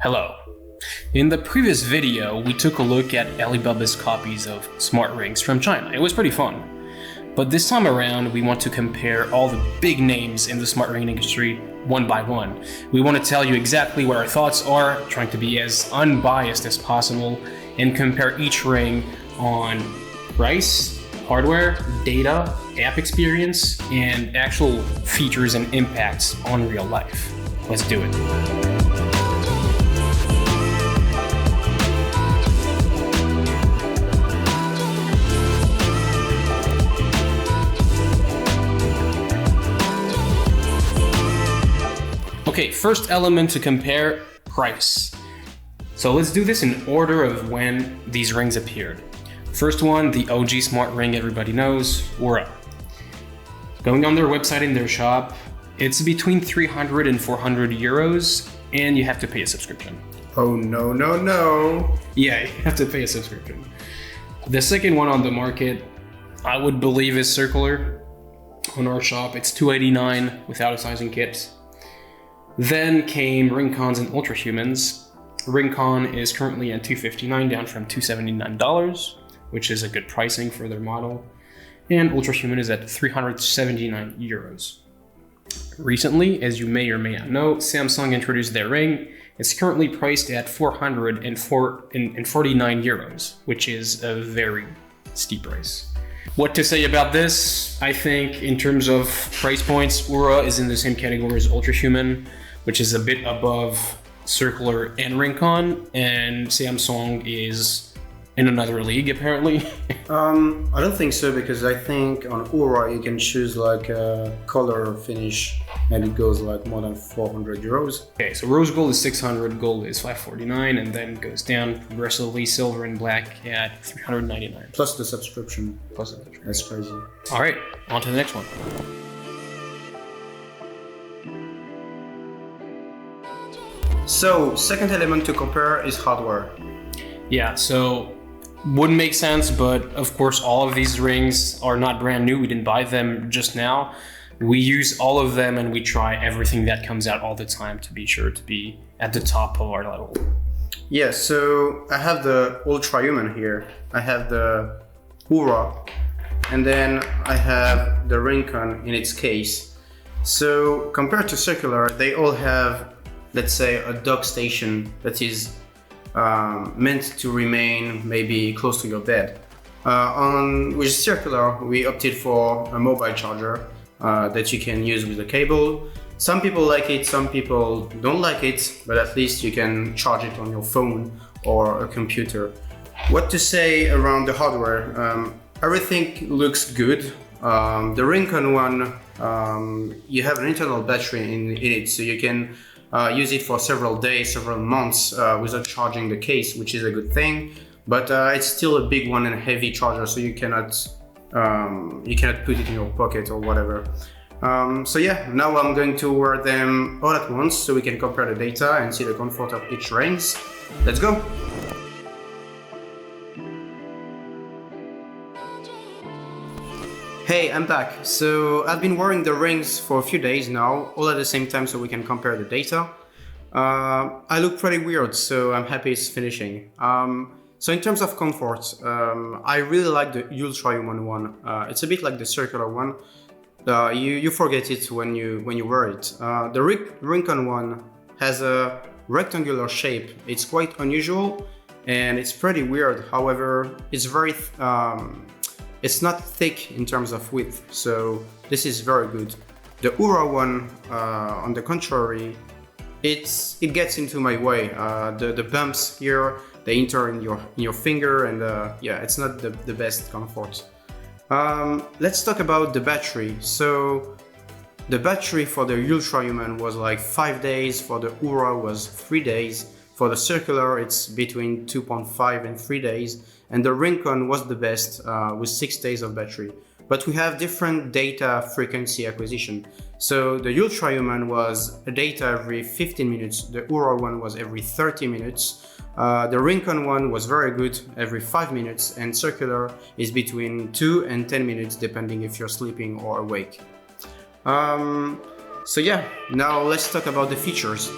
Hello. In the previous video, we took a look at Alibaba's copies of smart rings from China. It was pretty fun. But this time around, we want to compare all the big names in the smart ring industry one by one. We want to tell you exactly what our thoughts are, trying to be as unbiased as possible, and compare each ring on price, hardware, data, app experience, and actual features and impacts on real life. Let's do it. Okay, first element to compare, price. So let's do this in order of when these rings appeared. First one, the OG smart ring everybody knows, Oura. Going on their website in their shop, it's between 300 and 400 euros, and you have to pay a subscription. Oh, no. Yeah, you have to pay a subscription. The second one on the market, I would believe is circular. On our shop, it's $289 without a sizing kit. Then came Ringconns and Ultrahumans. Ringconn is currently at $259, down from $279, which is a good pricing for their model. And Ultrahuman is at 379 euros. Recently, as you may or may not know, Samsung introduced their ring. It's currently priced at 449 euros, which is a very steep price. What to say about this? I think in terms of price points, Oura is in the same category as Ultrahuman, which is a bit above circular and Ringconn, and Samsung is in another league apparently. I don't think so, because I think on Oura you can choose like a color finish and it goes like more than 400 euros. Okay, so rose gold is 600, gold is 549, and then goes down progressively, silver and black at 399. Plus the subscription. That's crazy. All right, on to the next one. So, second element to compare is hardware. Yeah, so wouldn't make sense, but of course all of these rings are not brand new. We didn't buy them just now. We use all of them and we try everything that comes out all the time to be sure to be at the top of our level. Yeah, so I have the Ultrahuman here. I have the Oura, and then I have the Ringconn in its case. So compared to circular, they all have, let's say, a dock station that is meant to remain maybe close to your bed. With circular, we opted for a mobile charger that you can use with a cable. Some people like it, some people don't like it, but at least you can charge it on your phone or a computer. What to say around the hardware? Everything looks good. The Ringconn one, you have an internal battery in it, so you can use it for several days, several months without charging the case, which is a good thing. But it's still a big one and heavy charger, so you cannot put it in your pocket or whatever. So yeah, now I'm going to wear them all at once so we can compare the data and see the comfort of each rings. Let's go! Hey, I'm back. So I've been wearing the rings for a few days now, all at the same time so we can compare the data. I look pretty weird, so I'm happy it's finishing. So in terms of comfort, I really like the Ultrahuman one. It's a bit like the circular one. You forget it when you wear it. The Ringconn one has a rectangular shape. It's quite unusual and it's pretty weird. However, it's very it's not thick in terms of width, so this is very good. The Oura one, on the contrary, it gets into my way. The bumps here, they enter in your finger, and yeah, it's not the best comfort. Let's talk about the battery. So the battery for the Ultrahuman was like 5 days, for the Oura was 3 days. For the circular, it's between 2.5 and 3 days, and the Ringconn was the best with 6 days of battery. But we have different data frequency acquisition. So the Ultrahuman was a data every 15 minutes, the Oura one was every 30 minutes, the Ringconn one was very good, every 5 minutes, and circular is between 2 and 10 minutes depending if you're sleeping or awake. So yeah, now let's talk about the features.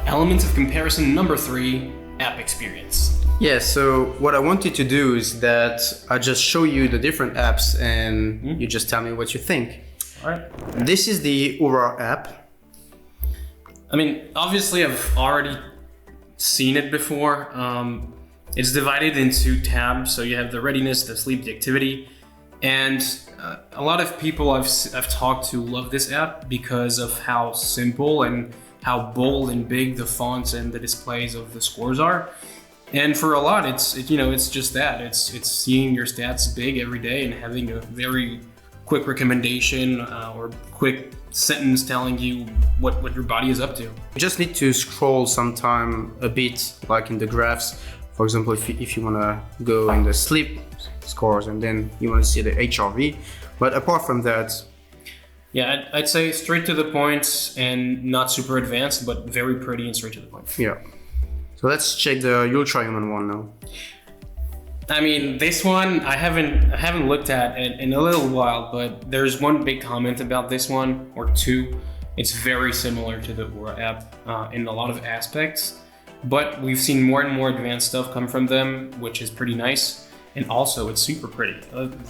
Elements of comparison number 3, app experience. Yeah, so what I wanted to do is that I just show you the different apps and you just tell me what you think. All right. This is the Oura app. I mean, obviously I've already seen it before. It's divided into tabs, so you have the readiness, the sleep, the activity, and a lot of people I've talked to love this app because of how simple and how bold and big the fonts and the displays of the scores are. And for a lot, it's just that. It's seeing your stats big every day and having a very quick recommendation or quick sentence telling you what your body is up to. You just need to scroll sometime a bit, like in the graphs. For example, if you want to go in the sleep scores and then you want to see the HRV. But apart from that, yeah, I'd say straight to the point and not super advanced, but very pretty and straight to the point. Yeah. So let's check the Ultrahuman one now. I mean, this one I haven't looked at in a little while, but there's one big comment about this one, or two. It's very similar to the Oura app in a lot of aspects, but we've seen more and more advanced stuff come from them, which is pretty nice. And also, it's super pretty.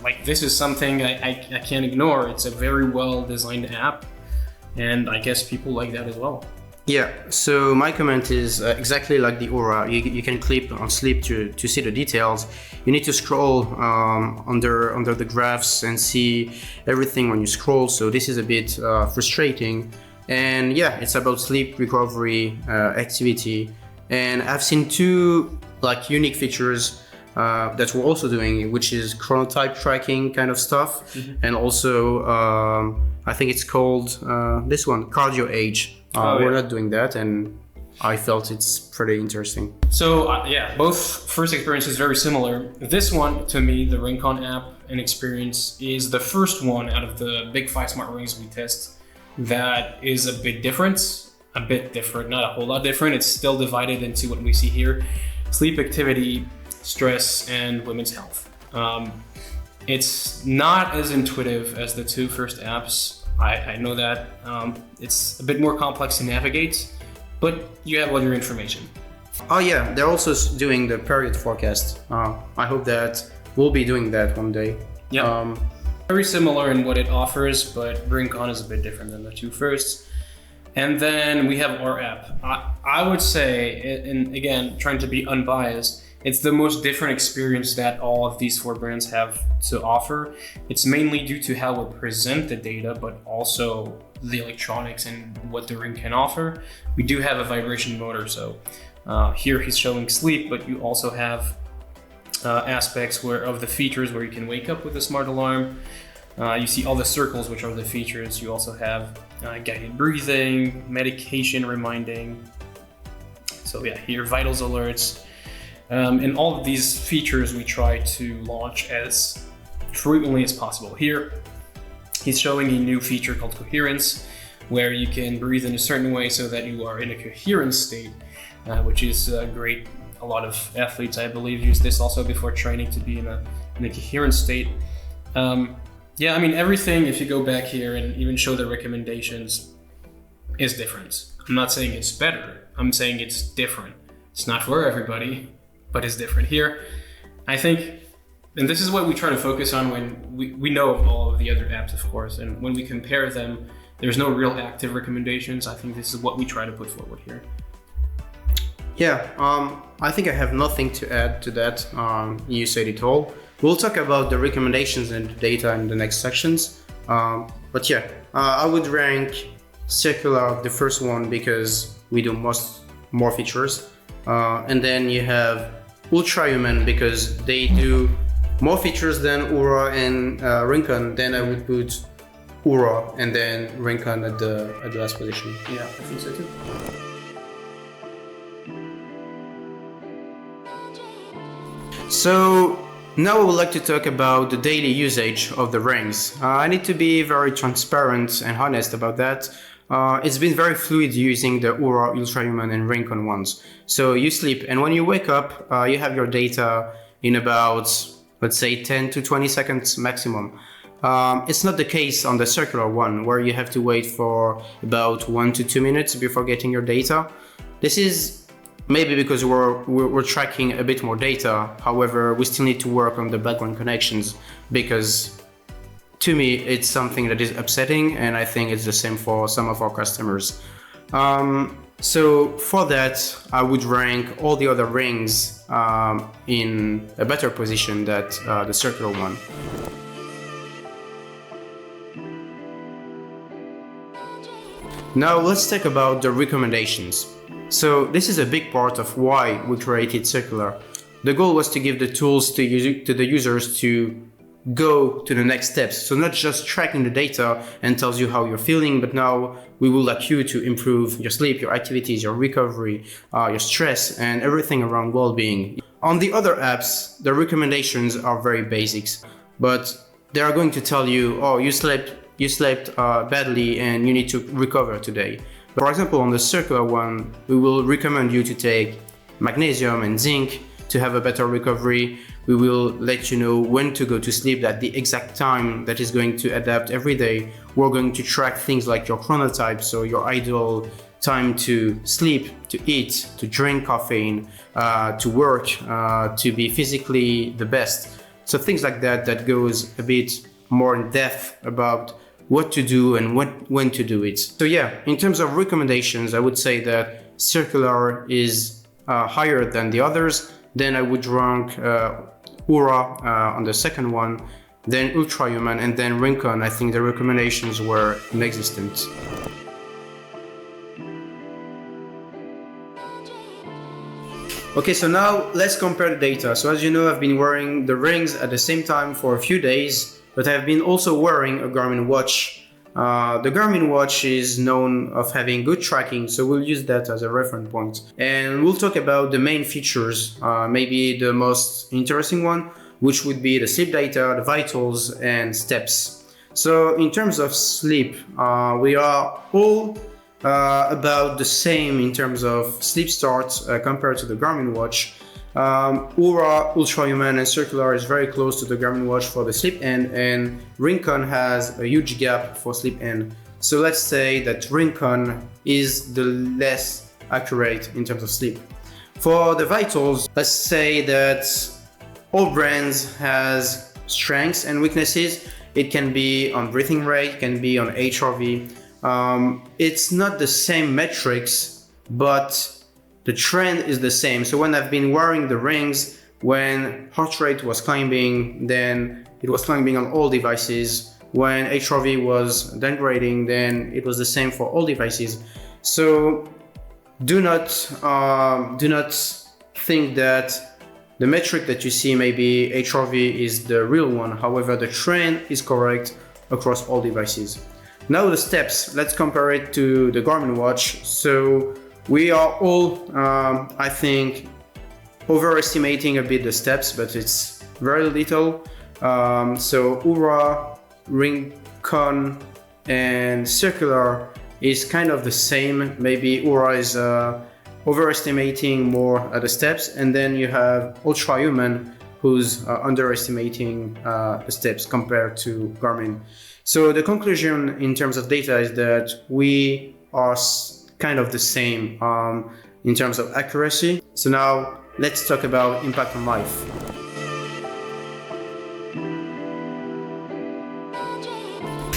Like, this is something I can't ignore. It's a very well designed app, and I guess people like that as well. Yeah, so my comment is exactly like the Oura. You can click on sleep to see the details. You need to scroll under the graphs and see everything when you scroll, so this is a bit frustrating. And yeah, it's about sleep, recovery, activity. And I've seen two like unique features that we're also doing, which is chronotype tracking kind of stuff. And also, I think it's called this one, cardio age. We're not doing that, and I felt it's pretty interesting. So yeah, both first experiences very similar. This one, to me, the Ringconn app and experience is the first one out of the big 5 smart rings we test that is a bit different, not a whole lot different. It's still divided into what we see here: sleep, activity, stress, and women's health. It's not as intuitive as the 2 first apps. I know that it's a bit more complex to navigate, but you have all your information. Oh yeah, they're also doing the period forecast. I hope that we'll be doing that one day. Yeah, very similar in what it offers, but Ringconn is a bit different than the 2 firsts. And then we have our app. I would say, and again, trying to be unbiased, it's the most different experience that all of these 4 brands have to offer. It's mainly due to how we present the data, but also the electronics and what the ring can offer. We do have a vibration motor, so here he's showing sleep, but you also have aspects of the features where you can wake up with a smart alarm. You see all the circles, which are the features. You also have guided breathing, medication reminding. So yeah, here vitals alerts. And all of these features we try to launch as frequently as possible. Here, he's showing a new feature called coherence, where you can breathe in a certain way so that you are in a coherent state, which is great. A lot of athletes, I believe, use this also before training to be in a coherent state. Yeah, I mean, everything, if you go back here and even show the recommendations, is different. I'm not saying it's better. I'm saying it's different. It's not for everybody, but it's different. Here, I think, and this is what we try to focus on when we know of all of the other apps, of course, and when we compare them, there's no real active recommendations. I think this is what we try to put forward here. Yeah, I think I have nothing to add to that. You said it all. We'll talk about the recommendations and the data in the next sections. But yeah, I would rank Circular the first one because we do more features. And then you have Ultrahuman because they do more features than Oura and Ringconn. Then I would put Oura and then Ringconn at the last position. Yeah, I think so too. So now I would like to talk about the daily usage of the rings. I need to be very transparent and honest about that. It's been very fluid using the Oura, Ultrahuman and Ringconn ones. So you sleep and when you wake up, you have your data in about, let's say, 10 to 20 seconds maximum. It's not the case on the Circular one, where you have to wait for about 1 to 2 minutes before getting your data. This is maybe because we're tracking a bit more data. However, we still need to work on the background connections, because to me, it's something that is upsetting, and I think it's the same for some of our customers. So for that, I would rank all the other rings in a better position than the circular one. Now let's talk about the recommendations. So this is a big part of why we created Circular. The goal was to give the tools to the users to go to the next steps. So not just tracking the data and tells you how you're feeling, but now we would like you to improve your sleep, your activities, your recovery, your stress, and everything around well-being. On the other apps, the recommendations are very basics, but they are going to tell you, oh, you slept badly and you need to recover today. But for example, on the circular one, we will recommend you to take magnesium and zinc to have a better recovery. We will let you know when to go to sleep at the exact time that is going to adapt every day. We're going to track things like your chronotype, so your ideal time to sleep, to eat, to drink caffeine, to work, to be physically the best. So things like that, that goes a bit more in depth about what to do and when to do it. So yeah, in terms of recommendations, I would say that Circular is higher than the others. Then I would rank Oura on the second one, then Ultrahuman, and then Ringconn. I think the recommendations were inexistent. Okay, so now let's compare the data. So as you know, I've been wearing the rings at the same time for a few days, but I've been also wearing a Garmin watch. The Garmin watch is known of having good tracking, so we'll use that as a reference point. And we'll talk about the main features, maybe the most interesting one, which would be the sleep data, the vitals, and steps. So in terms of sleep, we are all about the same in terms of sleep starts compared to the Garmin watch. Oura, Ultrahuman, and Circular is very close to the Garmin watch for the sleep end, and Ringconn has a huge gap for sleep end. So let's say that Ringconn is the less accurate in terms of sleep. For the vitals, let's say that all brands has strengths and weaknesses. It can be on breathing rate, can be on HRV. It's not the same metrics, but the trend is the same. So when I've been wearing the rings, when heart rate was climbing, then it was climbing on all devices. When HRV was downgrading, then it was the same for all devices. So do not think that the metric that you see, maybe HRV, is the real one. However, the trend is correct across all devices. Now the steps, let's compare it to the Garmin watch. So we are all, I think, overestimating a bit the steps, but it's very little. So Oura, Ringconn, and Circular is kind of the same. Maybe Oura is overestimating more the steps, and then you have Ultrahuman, who's underestimating the steps compared to Garmin. So the conclusion in terms of data is that we are kind of the same in terms of accuracy. So now let's talk about impact on life.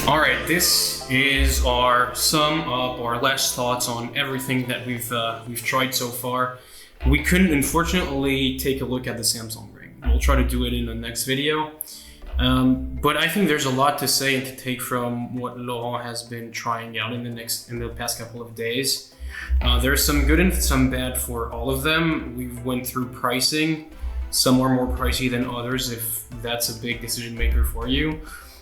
All right, this is our sum up, our last thoughts on everything that we've tried so far. We couldn't, unfortunately, take a look at the Samsung Ring. We'll try to do it in the next video. But I think there's a lot to say and to take from what Laurent has been trying out in the past couple of days. There's some good and some bad for all of them. We've went through pricing. Some are more pricey than others, if that's a big decision maker for you.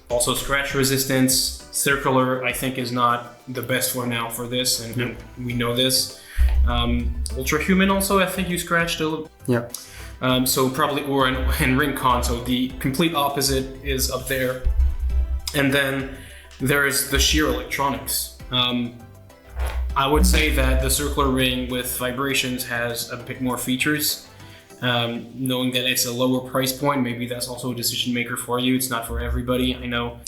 Also, scratch resistance. Circular, I think, is not the best for now for this, and we know this. Ultrahuman also, I think you scratched a little. Yeah. So probably Oura and Ringconn, so the complete opposite is up there. And then there's the sheer electronics. I would say that the circular ring with vibrations has a bit more features. Knowing that it's a lower price point, maybe that's also a decision maker for you. It's not for everybody, I know.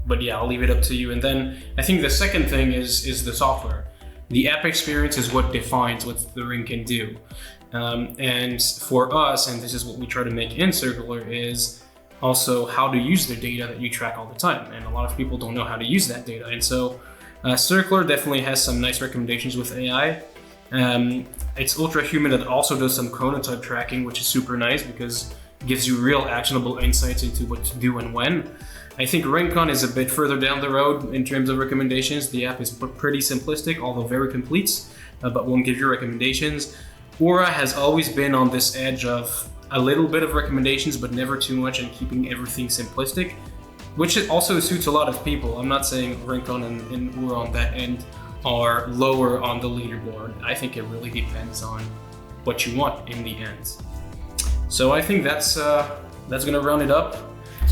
But yeah, I'll leave it up to you. And then I think the second thing is the software. The app experience is what defines what the Ring can do. And for us, and this is what we try to make in Circular, is also how to use the data that you track all the time. And a lot of people don't know how to use that data. And so Circular definitely has some nice recommendations with AI. It's Ultrahuman that also does some chronotype tracking, which is super nice because it gives you real actionable insights into what to do and when. I think Ringconn is a bit further down the road in terms of recommendations. The app is pretty simplistic, although very complete, but won't give you recommendations. Oura has always been on this edge of a little bit of recommendations, but never too much, and keeping everything simplistic, which also suits a lot of people. I'm not saying Ringconn and Oura on that end are lower on the leaderboard. I think it really depends on what you want in the end. So I think that's gonna round it up.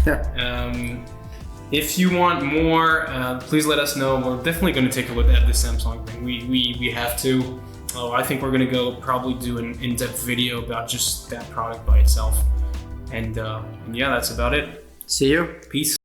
Yeah. If you want more, please let us know. We're definitely going to take a look at the Samsung thing. We have to. I think we're going to go probably do an in-depth video about just that product by itself. And yeah, that's about it. See you. Peace.